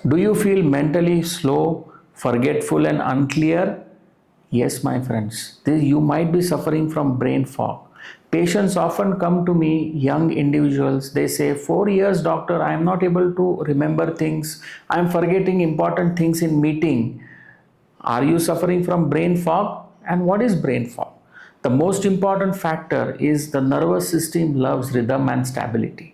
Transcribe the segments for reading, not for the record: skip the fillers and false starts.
Do you feel mentally slow, forgetful, and unclear? Yes, my friends, you might be suffering from brain fog. Patients often come to me, young individuals, they say, 4 years, doctor, I am not able to remember things. I am forgetting important things in meeting. Are you suffering from brain fog? And what is brain fog? The most important factor is the nervous system loves rhythm and stability.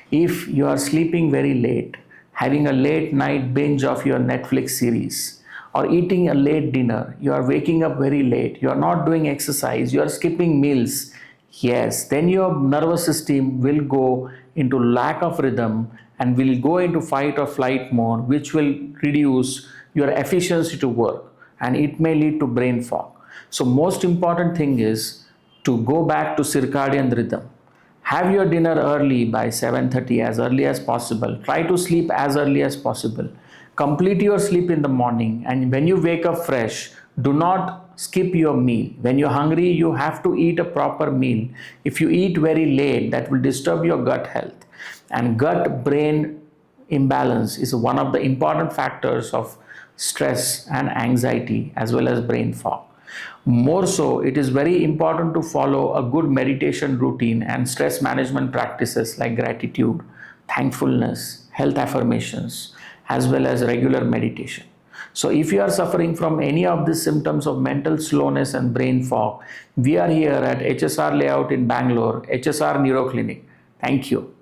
If you are sleeping very late, having a late night binge of your Netflix series, or eating a late dinner, you are waking up very late, you are not doing exercise, you are skipping meals, yes, then your nervous system will go into lack of rhythm and will go into fight or flight mode, which will reduce your efficiency to work and it may lead to brain fog. So most important thing is to go back to circadian rhythm. Have your dinner early by 7:30, as early as possible. Try to sleep as early as possible. Complete your sleep in the morning, and when you wake up fresh, do not skip your meal. When you're hungry, you have to eat a proper meal. If you eat very late, that will disturb your gut health. And gut brain imbalance is one of the important factors of stress and anxiety as well as brain fog. More so, it is very important to follow a good meditation routine and stress management practices like gratitude, thankfulness, health affirmations, as well as regular meditation. So, if you are suffering from any of these symptoms of mental slowness and brain fog, we are here at HSR Layout in Bangalore, HSR Neuro Clinic. Thank you.